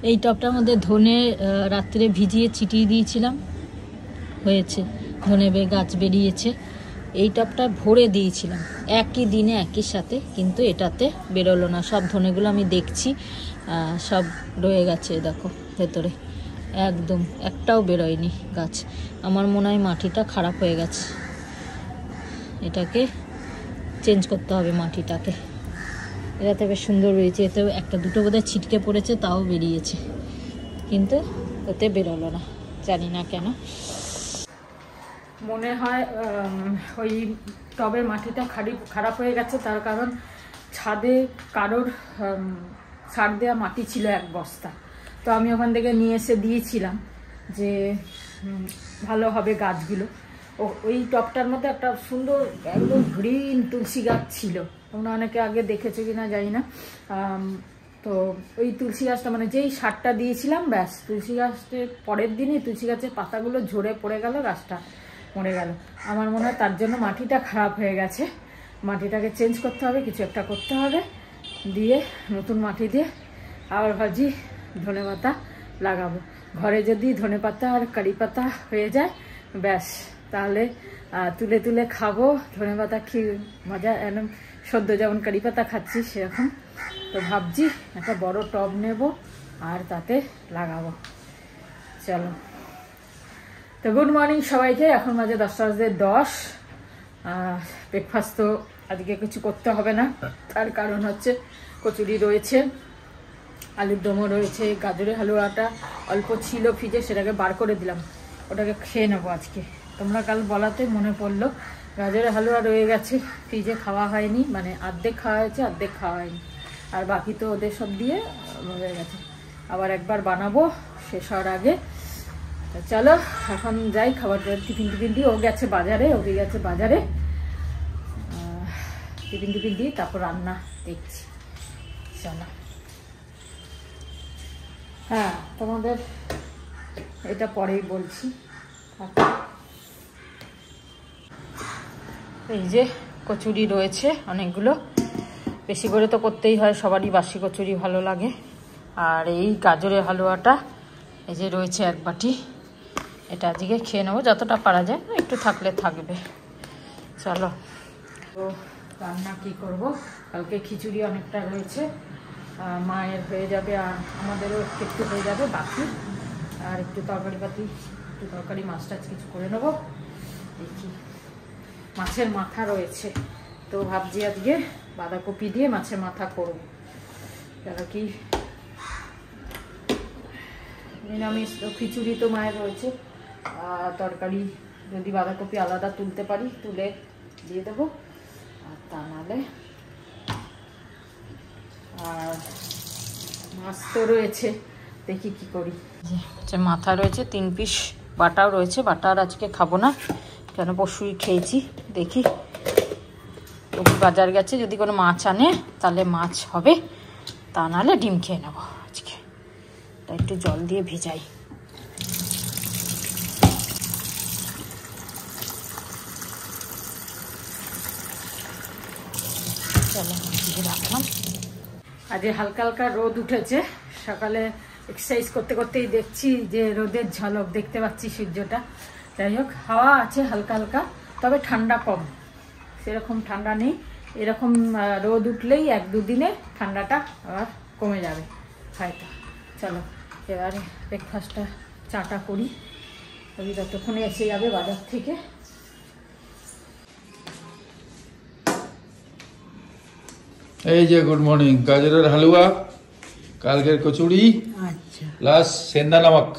এই টবটার মধ্যে ধনে রাত্রে ভিজিয়ে ছিটিয়ে দিয়েছিলাম, হয়েছে, ধনে গাছ বেরিয়েছে। এই টবটা ভরে দিয়েছিলাম একই দিনে একই সাথে, কিন্তু এটাতে বেরোলো না। সব ধনেগুলো আমি দেখছি সব রয়ে গেছে, দেখো ভেতরে একদম একটাও বেরোয়নি গাছ। আমার মনে হয় মাটিটা খারাপ হয়ে গেছে, এটাকে চেঞ্জ করতে হবে মাটিটাকে। এটাতে বেশ সুন্দর রয়েছে, এতেও একটা দুটো বোধহয় ছিটকে পড়েছে, তাও বেরিয়েছে, কিন্তু ওতে বেরোলো না, জানি না কেন। মনে হয় ওই টবের মাটিটা খারাপ হয়ে গেছে, তার কারণ ছাদে কারোর সার দেওয়া মাটি ছিল 1 বস্তা, তো আমি ওখান থেকে নিয়ে এসে দিয়েছিলাম যে ভালো হবে গাছগুলো। ওই টবটার মধ্যে একটা সুন্দর একদম গ্রিন তুলসী গাছ ছিল, তোমরা অনেকে আগে দেখেছো কিনা জানি না। তো ওই তুলসী গাছটা মানে যেই সারটা দিয়েছিলাম, ব্যাস তুলসী গাছটার পরের দিনই তুলসী গাছের পাতাগুলো ঝরে পড়ে গেল, গাছটা মরে গেল। আমার মনে হয় তার জন্য মাটিটা খারাপ হয়ে গেছে, মাটিটাকে চেঞ্জ করতে হবে, কিছু একটা করতে হবে, দিয়ে নতুন মাটি দিয়ে আবার ভাবছি ধনেপাতা লাগাবো। ঘরে যদি ধনেপাতা আর কারি পাতা হয়ে যায়, ব্যাস তাহলে তুলে তুলে খাবো। ধনেপাতা খেয়ে মজা, একদম সদ্য যেমন কারি পাতা খাচ্ছি সেরকম। তো ভাবছি একটা বড় টব নেব আর তাতে লাগাবো। চলো, তো গুড মর্নিং সবাইকে। এখন বাজে 10:10। ব্রেকফাস্ট তো আজকে কিছু করতে হবে না, তার কারণ হচ্ছে কচুরি রয়েছে, আলুর দমও রয়েছে, গাজরের হালুয়াটা অল্প ছিল ফ্রিজে, সেটাকে বার করে দিলাম, ওটাকে খেয়ে নেবো আজকে। তোমরা কাল বলাতে মনে পড়লো গাজরের হালুয়া রয়ে গেছে ফ্রিজে, খাওয়া হয়নি, মানে অর্ধেক খাওয়া হয়েছে অর্ধেক খাওয়া হয়নি, আর বাকি তো ওদের সব দিয়ে হয়ে গেছে। আবার একবার বানাবো শেষ হওয়ার আগে। চলো এখন যাই, খাবার টিফিন দিয়ে ও গেছে বাজারে, ওকে গেছে বাজারে, টিফিন দিয়ে তারপর রান্না দেখছি। চলো, হ্যাঁ তোমাদের এটা পরেই বলছি। এই যে কচুরি রয়েছে অনেকগুলো, বেশি করে তো করতেই হয়, সবারই বাসি কচুরি ভালো লাগে। আর এই গাজরের হালুয়াটা এই যে রয়েছে 1 বাটি, এটা আজকে খেয়ে নেবো যতটা পারা যায়, একটু থাকলে থাকবে। চলো, তো রান্না কি করব, কালকে খিচুড়ি অনেকটা রয়েছে, মায়ের হয়ে যাবে আর আমাদেরও একটু হয়ে যাবে বাকি, আর একটু তরকারি মাছ টাছ কিছু করে নেবো। দেখি, মাছের মাথা রয়েছে, তো ভাবছি আজকে বাঁধাকপি দিয়ে মাছের মাথা করবো। তারা কি নিরামিষ, খিচুড়ি তো মায়ের রয়েছে, তরকারি যদি বাঁধাকপি আলাদা তুলতে পারি তুলে দিয়ে দেবো, আর তা নাহলে আর মাছ তো রয়েছে, দেখি কি করি। মাথা রয়েছে 3 পিস, বাটাও রয়েছে, বাটা আর আজকে খাবো না, কেন পরশুই খেয়েছি। দেখি বাজার গেছে, যদি কোনো মাছ আনে তাহলে মাছ হবে, তা নাহলে ডিম খেয়ে নেবো আজকে। তাই একটু জল দিয়ে ভেজাই। চলো ভিজে রাখলাম। আজ হালকা হালকা রোদ উঠেছে, সকালে এক্সারসাইজ করতে করতেই দেখছি যে রোদের ঝলক দেখতে পাচ্ছি, সূর্যটা। যাই হোক, হাওয়া আছে হালকা হালকা, তবে ঠান্ডা কম, সেরকম ঠান্ডা নেই। এরকম রোদ উঠলেই 1-2 দিনে ঠান্ডাটা আবার কমে যাবে হয়তো। চলো এবারে ব্রেকফাস্টটা চাটা করি, ওই ততক্ষণে এসে যাবে বাজার থেকে। এই যে গুড মর্নিং, গাজরের হালুয়া, কালকের কচুরি, আচ্ছা, প্লাস সেন্দা নামক,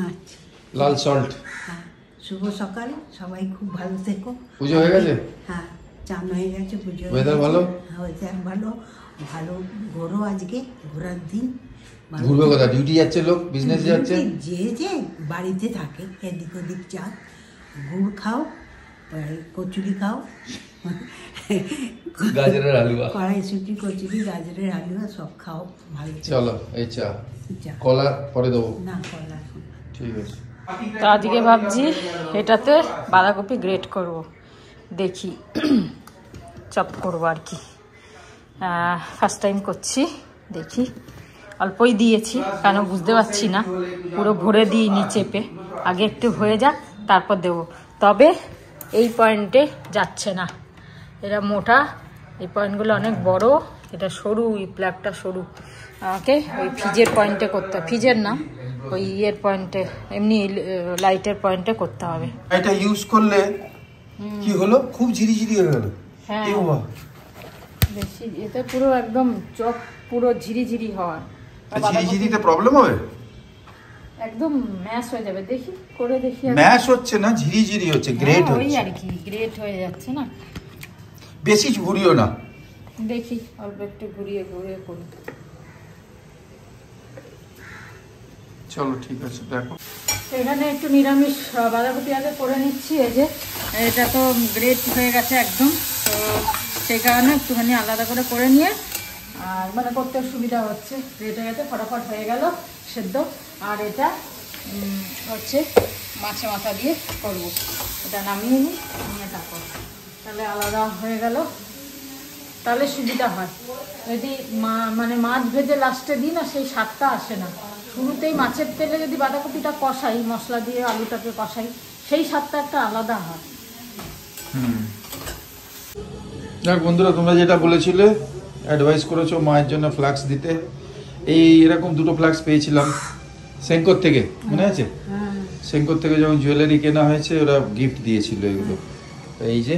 আচ্ছা, লাল সল্ট। হ্যাঁ, শুভ সকাল, সবাই খুব ভালো থেকো। পুজো হয়ে গেছে? হ্যাঁ, চান হয়ে গেছে, পুজো ওয়েদার ভালো? ওয়েদার ভালো, ভালো ঘোরো, আজকে ঘোরার দিন। ঘুরবে কোথায়? ডিউটি যাচ্ছে লোক, বিজনেস যাচ্ছে, যে বাড়িতে থাকে এদিক ওদিক যাক, গুড় খাও, কচুরি খাও, গাজরের হালুয়া, কড়াইশুঁটি, কচুরি, গাজরের হালুয়া সব খাও, ভালো। চলো এই চা, কলা পরে দেবো না, কলা এখন ঠিক আছে। তো আজকে ভাবছি এটাতে বাঁধাকপি গ্রেট করব, দেখি চপ করবো আর কি, ফার্স্ট টাইম করছি, দেখি। অল্পই দিয়েছি, কেন বুঝতে পারছি না, পুরো ভরে দিইনি চেপে, আগে একটু হয়ে যাক তারপর দেবো। তবে এই পয়েন্টে যাচ্ছে না, এটা মোটা, এই পয়েন্টগুলো অনেক বড়, এটা সরু, এই প্লাগটা সরু। আমাকে ওই ফিজের পয়েন্টে করতে হবে, ফিজের না, ওই ইয়ের পয়েন্টে, এমনি লাইটের পয়েন্টে করতে হবে। এটা ইউজ করলে কি হলো, খুব ঝিরিঝিরি হয়ে গেল। হ্যাঁ বেশি, এটা পুরো একদম চক পুরো ঝিরিঝিরি হয়। ঝিরিঝিরিতে প্রবলেম হবে, একদম ম্যাশ হয়ে যাবে। দেখি করে দেখি। ম্যাশ হচ্ছে না, ঝিরিঝিরি হচ্ছে, গ্রেট হচ্ছে। ওই আর কি, গ্রেট হয়ে যাচ্ছে না। বেশি ঘুরিও না, দেখি অল্প একটু ঘুরিয়ে ঘুরিয়ে করি। চলো ঠিক আছে, দেখো। এখানে একটু নিরামিষ বাঁধাকপি আগে করে নিচ্ছি। এই যে এটা তো গ্রেট হয়ে গেছে একদম, তো সেই কারণে একটুখানি আলাদা করে নিয়ে, আর মানে করতে সুবিধা হচ্ছে। গ্রেট হয়ে গেছে, ফটাফট হয়ে গেল সেদ্ধ। আর এটা হচ্ছে মাছে মাথা দিয়ে করবো, এটা নামিয়ে নিই, নিয়ে তারপর তাহলে আলাদা হয়ে গেল, তাহলে সুবিধা হয়। যদি মানে মাছ ভেজে লাস্টে দিই না, সেই স্বাদটা আসে না। শুরুতেই মাছের তেলে যদি বাঁধাকপিটা কষাই, মশলা দিয়ে আলুটাকে কষাই, সেই স্বাদটা একটা আলাদা হয়। যাক বন্ধুরা, তোমরা যেটা বলেছিলে, অ্যাডভাইস করেছো মায়ের জন্য ফ্লাক্স দিতে, এই এরকম দুটো ফ্লাক্স পেয়েছিলাম সেঙ্কোর থেকে, মনে আছে? সেঙ্কোর থেকে যখন জুয়েলারি কেনা হয়েছে, ওরা গিফট দিয়েছিল এগুলো। এই যে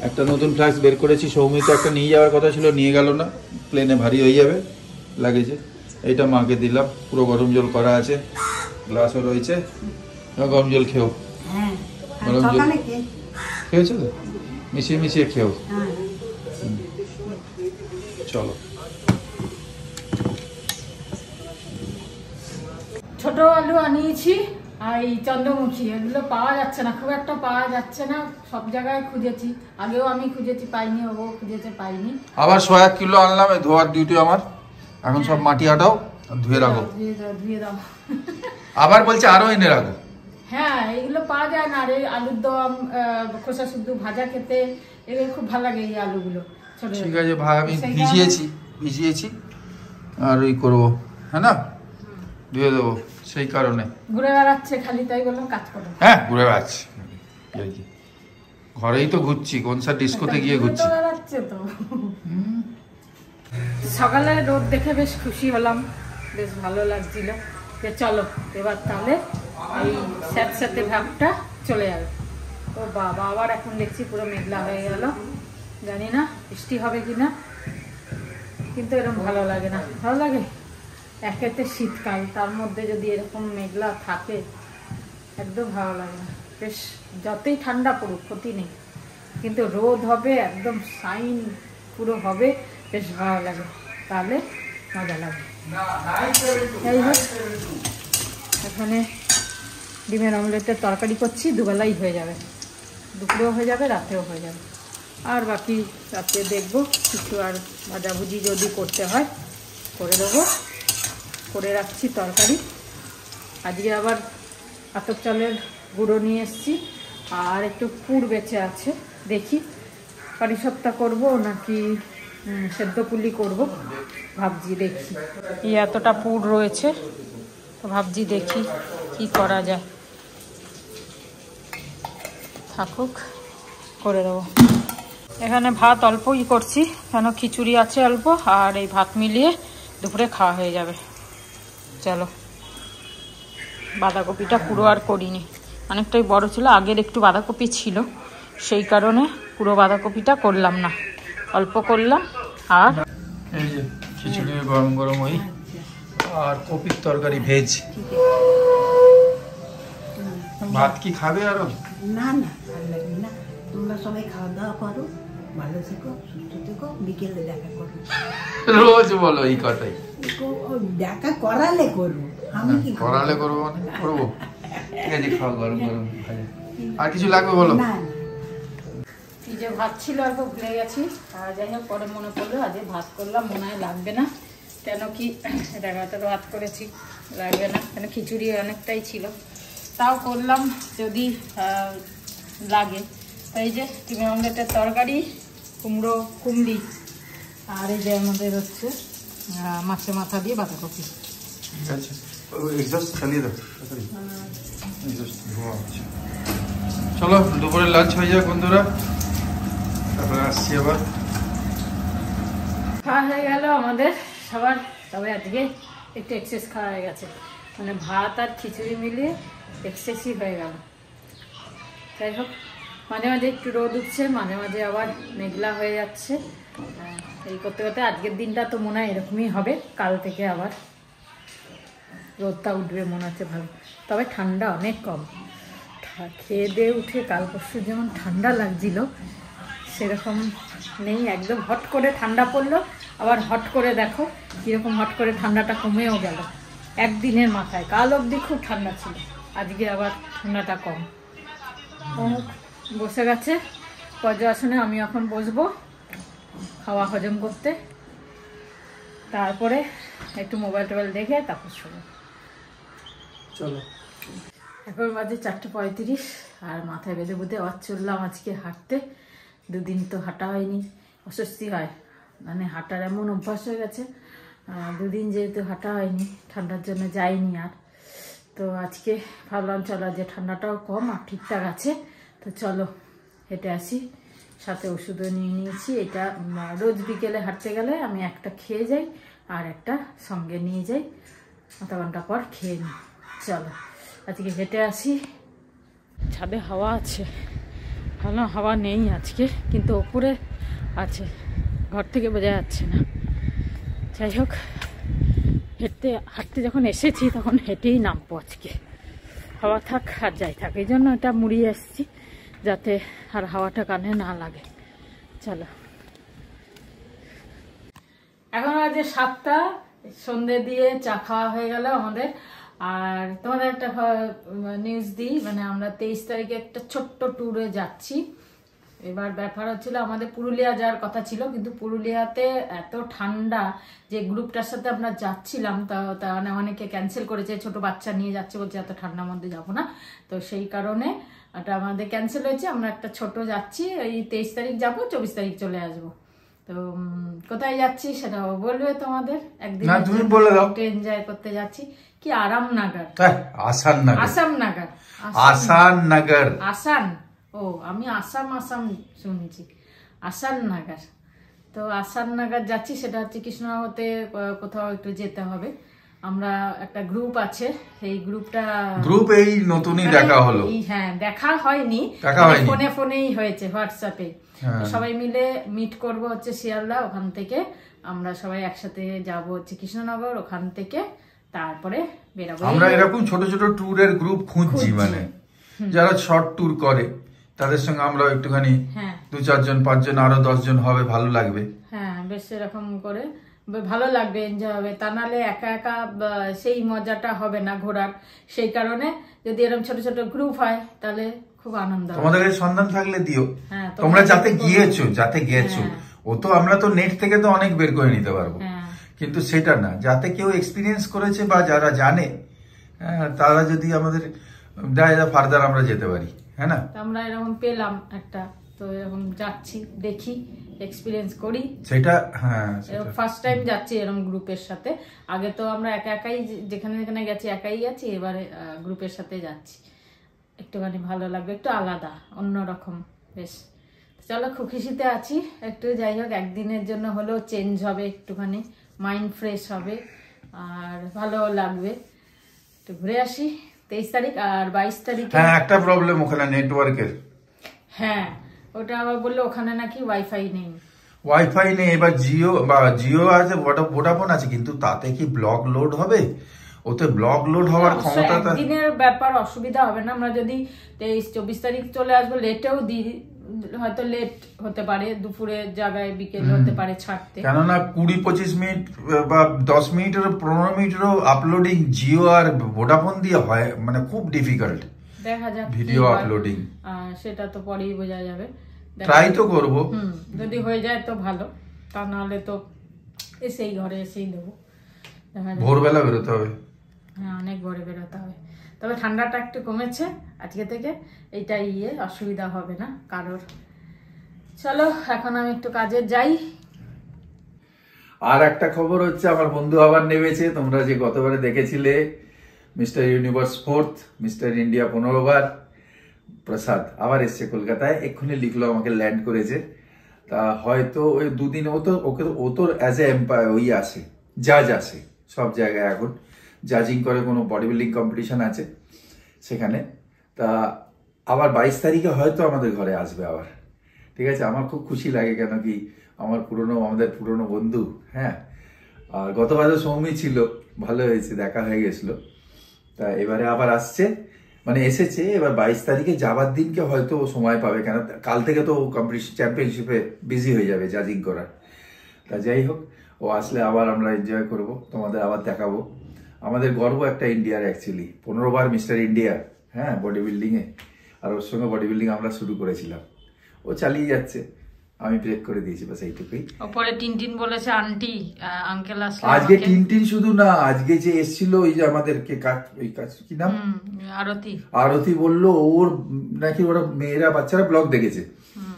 একটা নতুন ফ্লাক্স বের করেছি, সৌমিত একটা নিয়ে যাওয়ার কথা ছিল, নিয়ে গেল না, প্লেনে ভারী হয়ে যাবে লাগেছে। এইটা মাকে দিলাম, পুরো গরম জল করা আছে, গ্লাসও রয়েছে, গরম জল খেও। গরম জল খেয়েছো তো, মিশিয়ে মিশিয়ে খেও। চলো। ছোট আলু আনিয়েছি, আর এই চন্দ্রমুখী, এগুলো পাওয়া যাচ্ছে না, খুব একটা পাওয়া যাচ্ছে না। সব জায়গায় খুঁজেছি, আগেও আমি খুঁজেছি, পাইনি, ও খুঁজেছে, পাইনি। আবার 1 কিলো আনলাম, ধোয়ার ডিউটি আমার এখন। সব মাটি হাটাও, ধুয়ে রাখো, ধুয়ে দাও। আবার বলছে আরো এনে রাখো। হ্যাঁ, এগুলো পাওয়া যায় না। আর এই আলুর দম, খোসা শুদ্ধ ভাজা খেতে এগুলো খুব ভালো লাগে, এই আলুগুলো। ঠিক আছে ভাই, আমি ভিজিয়েছি আর ওই করবো, হ্যাঁ না, ধুয়ে দেবো। সেই কারণে ঘুরে বেড়াচ্ছে খালি, তাই বললাম কাজ করো। হ্যাঁ, ঘুরে বেড়াচ্ছি, ঘরেই তো ঘুরছি, কনসার্ট ডিস্কোতে গিয়ে ঘুরছি। বেড়াচ্ছে তো। সকালে রোদ দেখে বেশ খুশি হলাম, বেশ ভালো লাগছিল। যে চলো এবার তাহলে এই স্যাঁতস্যাঁতে ভাবটা চলে যাবে। ও বাবা, আবার এখন দেখছি পুরো মেঘলা হয়ে গেল, জানি না বৃষ্টি হবে কিনা, কিন্তু এরকম ভালো লাগে না। ভালো লাগে একেতে শীতকাল, তার মধ্যে যদি এরকম মেঘলা থাকে, একদম ভালো লাগে না। বেশ যতই ঠান্ডা পড়ুক ক্ষতি নেই, কিন্তু রোদ হবে, একদম শাইন পুরো হবে, বেশ ভালো লাগে, তাহলে মজা লাগে। যাই হোক, এখানে ডিমের অমলেটের তরকারি করছি, দুবেলাই হয়ে যাবে, দুপুরেও হয়ে যাবে, রাতেও হয়ে যাবে। আর বাকি রাতে দেখবো কিছু আর ভাজাভুজি যদি করতে হয় করে দেবো, করে রাখছি তরকারি। আজকে আবার আতপ চালের গুঁড়ো নিয়ে এসেছি, আর একটু পুর বেঁচে আছে, দেখি পাটিসাপটা করবো নাকি সেদ্ধ পুলি করবো, ভাবছি। দেখি এই এতটা পুর রয়েছে, তো ভাবছি দেখি কি করা যায়, থাকুক, করে দেবো। এখানে ভাত অল্পই করছি, কেন খিচুড়ি আছে অল্প, আর এই ভাত মিলিয়ে দুপুরে খাওয়া হয়ে যাবে। চলো, বাঁধাকপিটা পুরো আর করিনি, অনেকটাই বড় ছিল, আগের একটু বাঁধাকপি ছিল, সেই কারণে পুরো বাঁধাকপিটা করলাম না, অল্প করলাম। আর এই যে খিচুড়ি গরম গরম ওই, আর কপির তরকারি ভেজ। ভাত কি খাবে আরো? না না, ভালো লাগবে না। তোমরা সবাই খাওয়া দাওয়া করো, ভালো থেকো, সুস্থ থেকো, বিকেলে দেখা করো। রোজ বলো এই কথাই। দেখা করালে করবো, আমি কি করালে করবো মানে করবো। ঠিক আছে, খাও গরম গরম। আর কিছু লাগবে বলো? না, এই যে ভাত ছিল অল্প ভুলে গেছি, আর যাই হোক পরে মনে পড়লো আজ ভাত করলাম, মনে হয় লাগবে না, কেন কি এত ভাত করেছি, লাগবে না, কেন খিচুড়ি অনেকটাই ছিল, তাও করলাম যদি লাগে। এই যে ডিমের অমলেটের তরকারি, কুমড়ি, আর এই যে আমাদের হচ্ছে মাছের মাথা দিয়ে বাঁধাকপি। ঠিক আছে, এক্সস্ট চালিয়ে দাও। চলো দুপুরে লাঞ্চ হয়ে যাক বন্ধুরা, তারপরে আসছি আবার। খাওয়া হয়ে গেল আমাদের সবার, তবে আজকে একটু এক্সেস খাওয়া হয়ে গেছে, মানে ভাত আর খিচুড়ি মিলিয়ে এক্সেসই হয়ে গেল। যাই হোক, মাঝে মাঝে একটু রোদ উঠছে, মাঝে মাঝে আবার মেঘলা হয়ে যাচ্ছে। এই করতে করতে আজকের দিনটা তো মনে হয় এরকমই হবে, কাল থেকে আবার রোদটা উঠবে মনে হচ্ছে ভালো। তবে ঠান্ডা অনেক কম, খেয়ে দিয়ে উঠে কাল পরশু যেমন ঠান্ডা লাগছিল সেরকম নেই। একদম হট করে ঠান্ডা পড়লো, আবার হট করে দেখো কীরকম হট করে ঠান্ডাটা কমেও গেল একদিনের মাথায়। কাল অবধি খুব ঠান্ডা ছিল, আজকে আবার ঠান্ডাটা কম। বসে গেছে পর্যাসনে, আমি এখন বসবো খাওয়া হজম করতে, তারপরে একটু মোবাইল টোবাইল দেখে তারপর শোবো। চলো, এখন বাজে 4:35 আর মাথায় বেঁধে বুঝে আবার চললাম আজকে হাঁটতে। দুদিন তো হাঁটা হয়নি, অস্বস্তি হয়, মানে হাঁটার এমন অভ্যাস হয়ে গেছে। দুদিন যেহেতু হাঁটা হয়নি, ঠান্ডার জন্য যাইনি আর। তো আজকে ভাবলাম চলো, যে ঠান্ডাটাও কম আর ঠিকঠাক আছে, তো চলো হেঁটে আসি। সাথে ওষুধও নিয়ে নিয়েছি। এটা রোজ বিকেলে হাঁটতে গেলে আমি একটা খেয়ে যাই আর একটা সঙ্গে নিয়ে যাই, আধা ঘন্টা পর খেয়ে নিই। চলো আজকে হেঁটে আসি। ছাদে হাওয়া আছে, ভালো হাওয়া নেই আজকে, কিন্তু ওপরে আছে, ঘর থেকে বোঝা যাচ্ছে না। যাই হোক, হাঁটতে যখন এসেছি তখন হেঁটেই নামবো আজকে। হাওয়া থাক আর যাই থাক, এই জন্য এটা মুড়িয়ে এসেছি যাতে আর হাওয়াটা কানে না লাগে। চলো, এখন বাজে 7টা, সন্ধে দিয়ে চা খাওয়া হয়ে গেল আমাদের। আর তোমাদের একটা নিউজ দিই, মানে আমরা 23 তারিখে একটা ছোট্ট ট্যুরে যাচ্ছি। এবার ব্যাপার হচ্ছিল আমাদের পুরুলিয়া যাওয়ার কথা ছিল, কিন্তু পুরুলিয়াতে এত ঠান্ডা যে গ্রুপটার সাথে আমরা যাচ্ছিলাম তা অনেকে ক্যান্সেল করেছে, ছোট বাচ্চা নিয়ে যাচ্ছে বলছে এত ঠান্ডার মধ্যে যাবো না। তো সেই কারণে এটা আমাদের ক্যান্সেল হয়েছে। আমরা একটা ছোট যাচ্ছি, এই 23 তারিখ যাবো, 24 তারিখ চলে আসবো। তো কোথায় যাচ্ছি সেটাও বলবে তোমাদের। একদিন তুমি বলে দাও। এনজয় করতে যাচ্ছি কি আরামনগর, আসান। ও আমি আসাম শুনছি, আসান নাগার। তো আসান নাগার যাচ্ছি, সেটা হচ্ছে কৃষ্ণনগরতে কোথাও একটু যেতে হবে। আমরা একটা গ্রুপ আছে, এই গ্রুপ এই নতুনই দেখা হলো। হ্যাঁ, দেখা হয়নি, ফোনেই হয়েছে, হোয়াটসঅ্যাপে। সবাই মিলে মিট করব হচ্ছে শিয়ালদা, ওখান থেকে আমরা সবাই একসাথে যাব হচ্ছে কৃষ্ণনগর, ওখান থেকে তারপরে বেরাবো। আমরা এরকম ছোট ছোট ট্যুরের গ্রুপ খুঁজছি, মানে যারা শর্ট ট্যুর করে তাদের সঙ্গে আমরা একটুখানি 2-4 জন 5 জন আরো 10 জন হবে, ভালো লাগবে। হ্যাঁ, বেশ এরকম করে ভালো লাগবে, এনজয় হবে। তা নাহলে একা একা সেই মজাটা হবে না ঘোরার। সেই কারণে যদি এরকম ছোট ছোট গ্রুপ হয় তাহলে খুব আনন্দ হবে। তোমাদের সন্ধান থাকলে দিও, তোমরা যাতে গেছো। ও তো আমরা তো নেট থেকে তো অনেক বের করে নিতে পারবো, কিন্তু সেটা না, যাতে কেউ এক্সপিরিয়েন্স করেছে বা যারা জানে তারা যদি আমাদের দেয়, ফার্দার আমরা যেতে পারি। হ্যাঁ না, আমরা এরকম পেলাম একটা, তো এরকম যাচ্ছি, দেখি এক্সপিরিয়েন্স করি সেটা। হ্যাঁ, ফার্স্ট টাইম যাচ্ছি এরকম গ্রুপের সাথে। আগে তো আমরা একাই যেখানে যেখানে গেছি একাই গেছি, এবারে গ্রুপের সাথে যাচ্ছি, একটুখানি ভালো লাগবে, একটু আলাদা অন্যরকম। বেশ, চলো, খুব খুশিতে আছি একটু। যাই হোক, একদিনের জন্য হলেও চেঞ্জ হবে, একটুখানি মাইন্ড ফ্রেশ হবে আর ভালো লাগবে। একটু ঘুরে আসি 23 তারিখ আর 22 তারিখে। হ্যাঁ, একটা প্রবলেম ওখানে নেটওয়ার্কের। হ্যাঁ, ওটা আবার বললো ওখানে নাকি ওয়াইফাই নেই। এবার জিও আছে, ভোডাফোন আছে, কিন্তু তাতে কি ব্লক লোড হবে? ওতে ব্লক লোড হওয়ার ক্ষমতা, দিনের ব্যাপার, অসুবিধা হবে না। আমরা যদি 23-24 তারিখ চলে আসবো, লেটেও হয়তো লেট হতে পারে, দুপুরের জায়গায় বিকেল হতে পারে ছাড়তে। কেননা 20-25 মিনিট বা 10 মিনিটের 15 মিনিটেরও আপলোডিং জিও আর ভোডাফোন দিয়ে হয়, মানে খুব ডিফিকাল্ট। দেখা যাক ভিডিও আপলোডিং, সেটা তো পরেই বোঝা যাবে। ট্রাই তো করব, যদি হয়ে যায় তো ভালো, তা নাহলে তো এসেই ঘরে এসেই দেবো। ভোরবেলা বেরোতে হবে। হ্যাঁ, অনেক ভোরে বেরোতে হবে। তবে ঠান্ডাটা একটু কমেছে আজকে থেকে, এইটাই অসুবিধা হবে না কারোর। চলো, এখন আমি একটু কাজে যাই। আর একটা খবর হচ্ছে আমার বন্ধু আবার নেমেছে, তোমরা যে গতবারে দেখেছিলে mister universe 4th, mister India 15 বার, প্রসাদ আবার এসছে কলকাতায়, এক্ষুনি লিখলো আমাকে ল্যান্ড করেছে। তা হয়তো ওই দুদিন ও তো অ্যাজ এ এম্পায়ার ওই আসে, জাজ আসে সব জায়গায়, এখন জাজিং করে, কোনো বডি বিল্ডিং কম্পিটিশন আছে সেখানে। তা আবার 22 তারিখে হয়তো আমাদের ঘরে আসবে আবার, ঠিক আছে। আমার খুব খুশি লাগে, কেন কি আমাদের পুরনো বন্ধু, হ্যাঁ। আর গতবারে সৌমি ছিল, ভালো হয়েছে, দেখা হয়ে গেছিল। তা এবারে আবার আসছে, মানে এসেছে। এবার 22 তারিখে যাবার দিনকে হয়তো ও সময় পাবে, কেন কাল থেকে তো কম্পিটিশন চ্যাম্পিয়নশিপে বিজি হয়ে যাবে জাজিং করার। তা যাই হোক, ও আসলে আবার আমরা এনজয় করব, তোমাদের আবার দেখাবো। আমাদের গর্ব একটা ইন্ডিয়ার অ্যাকচুয়ালি, 15 বার মিস্টার ইন্ডিয়া, হ্যাঁ, বডি বিল্ডিংয়ে। আর ওর সঙ্গে বডি বিল্ডিং আমরা শুরু করেছিলাম, ও চালিয়ে যাচ্ছে, আমি ব্রেক করে দিয়েছি, বাস এইটুকুই। ওপরে টিনটিন বলেছে আন্টি আঙ্কেল আসলে আজকে টিনটিন শুধু না, আজকে যে এসেছিল ওই যে আমাদের কি নাম, আরতি বললো ওর নাকি ওরা মেয়েরা বাচ্চারা ব্লগ দেখেছে,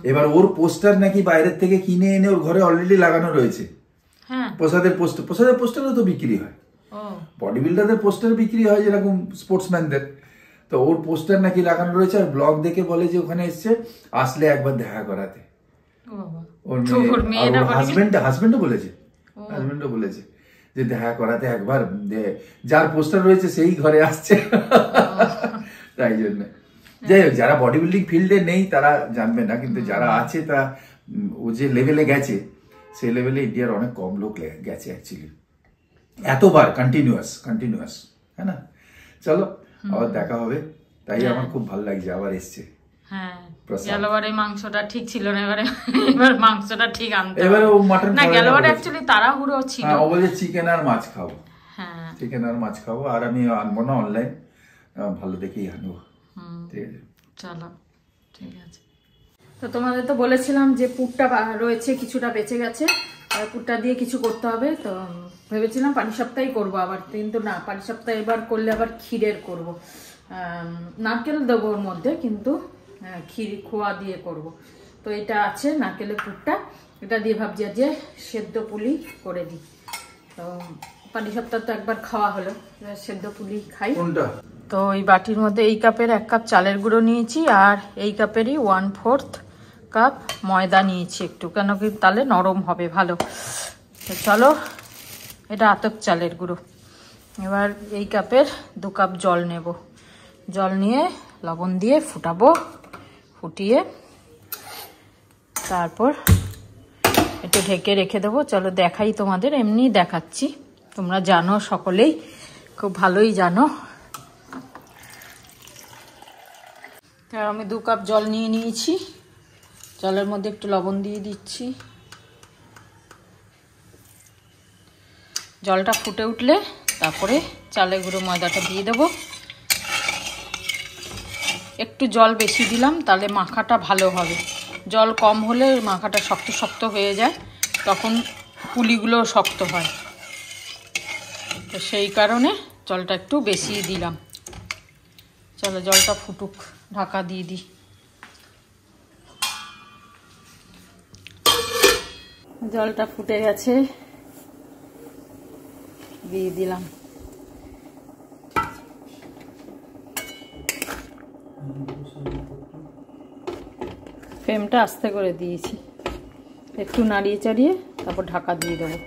এবার ওর পোস্টার নাকি বাইরের থেকে কিনে এনে ওর ঘরে অলরেডি লাগানো রয়েছে। প্রসাদের পোস্টারও তো বিক্রি হয়, বডি বিল্ডারদের পোস্টার বিক্রি হয় যেরকম স্পোর্টসম্যানদের, তো ওর পোস্টার নাকি লাগানো রয়েছে। আর ব্লগ দেখে বলে যে ওখানে এসছে, আসলে একবার দেখা করাতে। ওর হাজবেন্ডও বলেছে যে দেখা করাতে একবার, যার পোস্টার রয়েছে সেই ঘরে আসছে, তাই জন্য। যাই হোক, যারা বডি বিল্ডিং ফিল্ডে নেই তারা জানবে না, কিন্তু যারা আছে তা ও যে লেভেলে গেছে সেই লেভেলে ইন্ডিয়ার অনেক কম লোক গেছে অ্যাকচুয়ালি, এতবার কন্টিনিউয়াস, হ্যাঁ না। চলো আবার দেখা হবে, তাই আমার খুব ভালো লাগছে আবার এসছে। হ্যাঁ, গেলবারে মাংসটা ঠিক ছিল না, এবার মাংসটা ঠিক আনতে হবে। এবারে ও মাটন না, গেলবারে অ্যাকচুয়ালি তাড়াহুড়ো ছিল। হ্যাঁ, ও বলে চিকেন আর মাছ খাবো। হ্যাঁ, চিকেন আর মাছ খাবো, আর আমি আনবো না অনলাইন, ভালো দেখেই আনবো। ঠিক আছে, চলো, ঠিক আছে। তো তোমাদের তো বলেছিলাম যে পুরটা রয়েছে, কিছুটা বেঁচে গেছে, পুরটা দিয়ে কিছু করতে হবে। তো ভেবেছিলাম পানিসাপ্তাই করবো আবার, কিন্তু না, পানিসাপ্তা এবার করলে আবার ক্ষীরের করব। নারকেল দেবো ওর মধ্যে, কিন্তু ক্ষীর খোয়া দিয়ে করব। তো এটা আছে নারকেলের পুরটা, এটা দিয়ে ভাবছি যে সেদ্ধ পুলি করে দিই। তো পানিসাপ্তা তো একবার খাওয়া হলো, সেদ্ধ পুলি খাই। তো এই বাটির মধ্যে এই কাপের 1 কাপ চালের গুঁড়ো নিয়েছি, আর এই কাপেরই 1/4 কাপ ময়দা নিয়েছি একটু, কেন কি তাহলে নরম হবে ভালো। তো চলো, এটা আতপ চালের গুঁড়ো। এবার এই কাপের 2 কাপ জল নেব, জল নিয়ে লবণ দিয়ে ফুটাবো, ফুটিয়ে তারপর একটু ঢেকে রেখে দেবো। চলো দেখাই তোমাদের, এমনি দেখাচ্ছি, তোমরা জানো, সকলেই খুব ভালোই জানো। আমি 2 কাপ জল নিয়ে নিয়েছি, জলের মধ্যে একটু লবণ দিয়ে দিচ্ছি। জলটা ফুটে উঠলে তারপরে চালের গুঁড়ো ময়দাটা দিয়ে দেবো। একটু জল বেশি দিলাম, তাহলে মাখাটা ভালো হবে। জল কম হলে মাখাটা শক্ত শক্ত হয়ে যায়, তখন পুলিগুলো শক্ত হয়। তো সেই কারণে জলটা একটু বেশি দিলাম। চলো জলটা ফুটুক, ঢাকা দিয়ে দিই। জলটা ফুটে গেছে, দিয়ে দিলাম। ফ্লেমটা আস্তে করে দিয়েছি, একটু নাড়িয়ে চাড়িয়ে তারপর ঢাকা দিয়ে দেবো।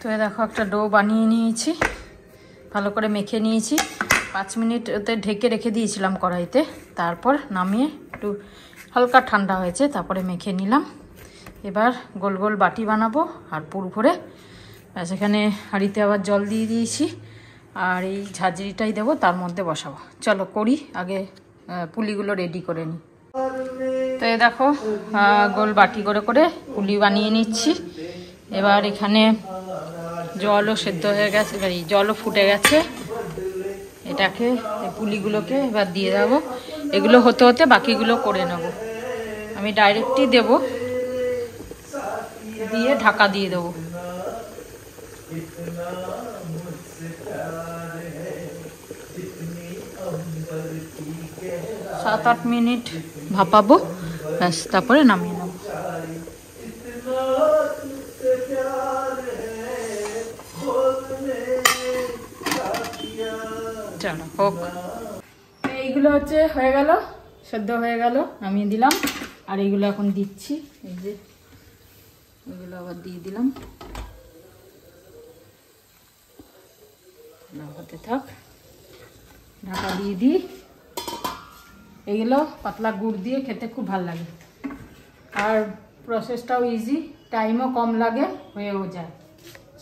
তো দেখো একটা ডো বানিয়ে নিয়েছি, ভালো করে মেখে নিয়েছি। 5 মিনিট ওতে ঢেকে রেখে দিয়েছিলাম কড়াইতে, তারপর নামিয়ে একটু হালকা ঠান্ডা হয়েছে, তারপরে মেখে নিলাম। এবার গোল গোল বাটি বানাবো আর পুর ভরে, সেখানে হাঁড়িতে আবার জল দিয়ে দিয়েছি, আর এই ঝাঁঝরিটাই দেবো, তার মধ্যে বসাবো। চলো করি, আগে পুলিগুলো রেডি করে নিই। তো এই দেখো গোল বাটি করে করে পুলি বানিয়ে নিচ্ছি। এবার এখানে জলও সেদ্ধ হয়ে গেছে, জলও ফুটে গেছে। এটাকে, এই পুলিগুলোকে এবার দিয়ে দেবো। এগুলো হতে হতে বাকিগুলো করে নেব। আমি ডাইরেক্টই দেব, দিয়ে ঢাকা দিয়ে দেবো। সাত আট মিনিট ভাপাবো, ব্যাস তারপরে নামিয়ে নেবো। চলো হোক। এইগুলো হচ্ছে হয়ে গেল, সেদ্ধ হয়ে গেল, নামিয়ে দিলাম। আর এইগুলো এখন দিচ্ছি, এই যে এগুলো আবার দিয়ে দিলাম, হতে থাক, ঢাকা দিয়ে দিই। এগুলো পাতলা গুড় দিয়ে খেতে খুব ভালো লাগে, আর প্রসেসটাও ইজি, টাইমও কম লাগে, হয়েও যায়।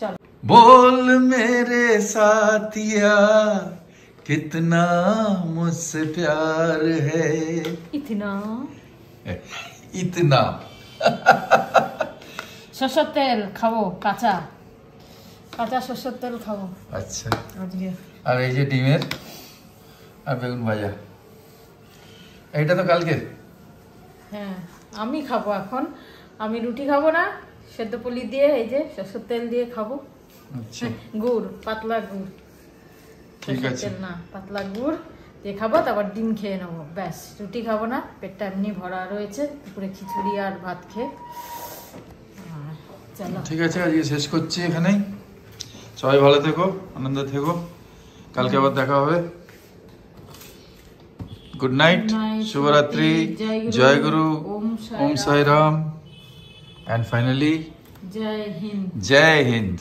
চলো। बोल मेरे साथिया कितना मुझसे प्यार है, ইতনা इतना। সরষের তেল খাবো, কাঁচা কাঁচা সরষের তেল খাবো আচ্ছা, আজকে। আর এই যে ডিমের আর বেগুন ভাজা, এইটা তো কালকে। হ্যাঁ আমি খাবো এখন, আমি রুটি খাবো না, সেদ্ধ পুলি দিয়ে এই যে সরষের তেল দিয়ে খাবো। আচ্ছা গুড়, পাতলা গুড়, ঠিক সরষের আছে। তেল না, পাতলা গুড় দিয়ে খাবো, তারপর ডিম খেয়ে নেবো, ব্যাস। রুটি খাবো না, পেটটা এমনি ভরা রয়েছে, দুপুরে খিচুড়ি আর ভাত খেয়ে। চলো ঠিক আছে, আজকে শেষ করছি এখানেই। সবাই ভালো থেকো, আনন্দ থেকো, কালকে আবার দেখা হবে। গুড নাইট, শুভরাত্রি, জয় গুরু, ওম সাই Ram, and finally Joy Hind. Joy Hind.